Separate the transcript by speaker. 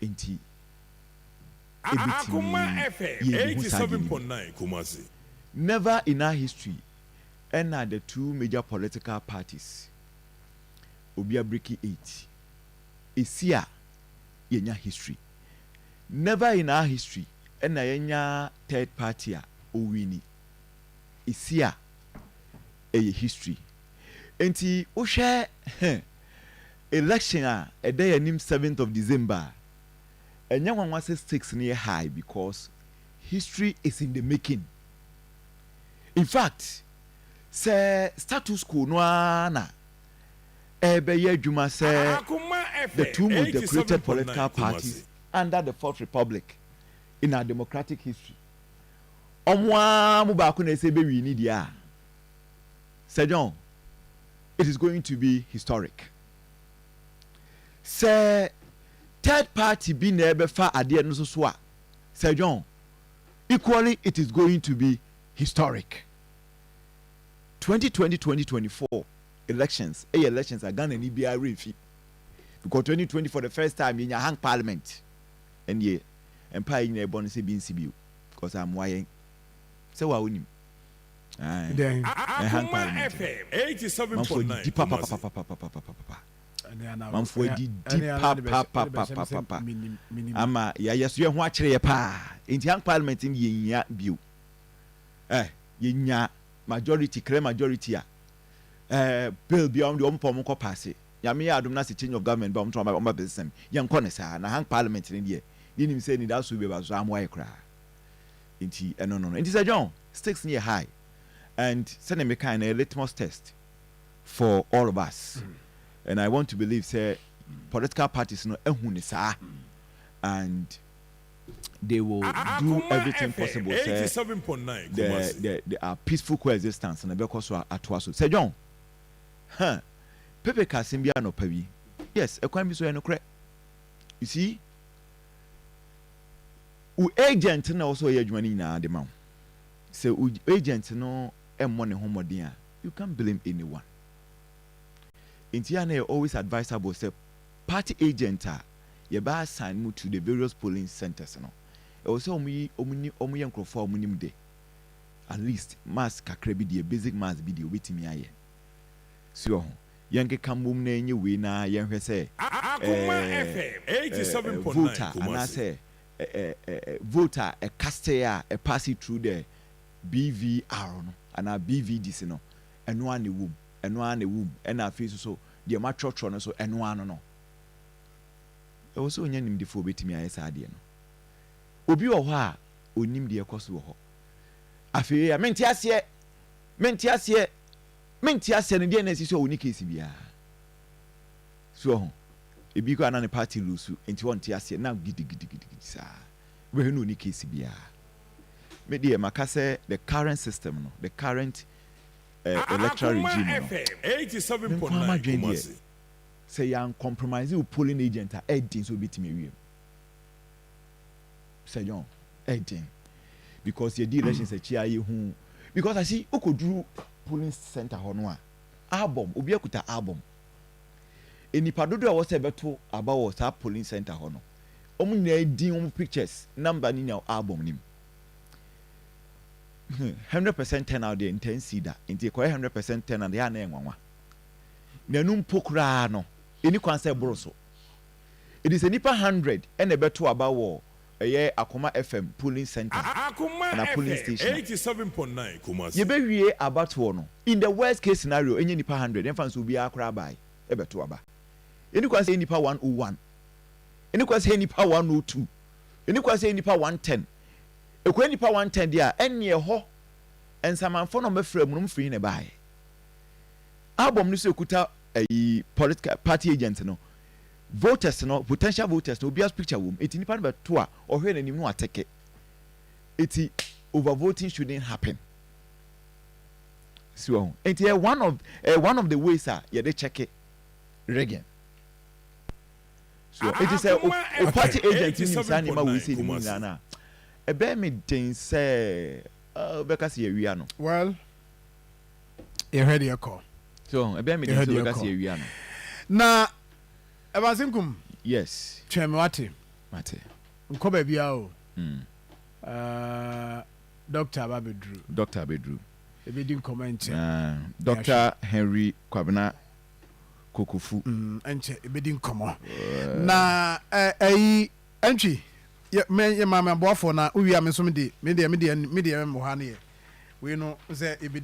Speaker 1: enti
Speaker 2: Akoma FM 87.9 Kumasi.
Speaker 1: Never in our history enter the two major political parties obia breaking 8 esia yenya history. Never in our history ena yenya third party a owini esia eye history. Enti wo hwe election a day anim 7th of December and young one says stakes near high because history is in the making. In fact, say status quo no na ebe juma say the two most decorated political parties under the Fourth Republic in our democratic history. Omwa mu ba ko na se be wi ni dia. Sir John, it is going to be historic. Say third party be never far ade no so a Sir John, equally it is going to be historic. 2020-2024 elections are Ghana ni bia refi because 2020 for the first time in your hang parliament and ye empire in a bonus say bin sibiu because I'm why say wa onim
Speaker 2: then hang parliament 87.9
Speaker 1: man for di ama ya yeso ho akere pa enti hang parliament in yenya biu yenya majority clear majority a bill beyond the ompom ko pass ya me adom na se change of government ba om to ma business yen ko ne sa na hang parliament ni de nim say ni that so be ba so am why cry enti no enti Sir John stakes near high and send me kind of litmus test for all of us. And I want to believe say political parties no ehu ni sa and they will do everything possible say the peaceful coexistence na because so atoaso Sir John pepe kasim bia no pawi yes ekwan bi so no kre you see u agent na also ye adwuma ni na de ma say u agent no emmo ne homodin a you can't blame anyone. Intiana always advisable say party agent ye ba assign mu to the various polling centers no e wo say omu ye nkrofo omunim de at least mass kakra bi de basic mass bi de obetimi aye so yanke kamum na enye we na ye hwe say
Speaker 2: Akoma FM 87.9
Speaker 1: voter and say voter a caster a pass it through the BVR no and a BVDC no eno ane wum and I feel so the macho no so eno no e wo so onya nimdefo betimi aye sa ade no obi wo ho a onim de ekoso wo ho afi ya menti ase ne de na sisi oni case bia so ho ebi ko anane party lusu enti won ti ase na gidi sa we no oni case bia me de makase the current system no the current electoral regime no
Speaker 2: 87.9
Speaker 1: say yan compromise with polling agent edin so betimi wiem say John edin because the elections a chia ye hu because I see okoduru polling center ho no a album obi akuta album enipa dodo a wo se beto aba wo sa polling center ho no omu na edin omu pictures number ni na album nim 100% turnout there intense that into 100% turnout there na enwanwa na num pokra no eni kwan say boroso it is a nipa 100 and e beto aba wo Akoma FM polling center and a polling station
Speaker 2: 87.9 Kumasi
Speaker 1: ye be wie about no in the worst case scenario enye nipa 100 en fans obi akra bai e beto aba eni kwan say nipa 101 eni kwan say nipa 102 eni kwan say nipa 110 ekwe nipa 110 dia enye ho ensamanfo no mefra mu no mfiri ne bae album no so kuta political party agent no voters no potential voters no bias picture wom eti nipa no beto a ohwe nanim no ateke eti overvoting shouldn't happen so eti one of the ways ye dey check it again so it is a party agent ni sanima we say ni na ebe me den say because ye no
Speaker 3: well you heard your call
Speaker 1: so ebe me den because ye no
Speaker 3: na Evans Nkum
Speaker 1: yes
Speaker 3: chemwati
Speaker 1: mate
Speaker 3: nkɔ baabi a o
Speaker 1: mm
Speaker 3: Dr. Ababedru ebedi nkɔmɔ nkyɛ
Speaker 1: Dr. Henry Kwabena Kokufu
Speaker 3: nkyɛ ebedi nkɔmɔ na ɛyi ɛntwi yɛ maame aboafo na uwi a me so me de mo ha ne yɛ we no sɛ ebedi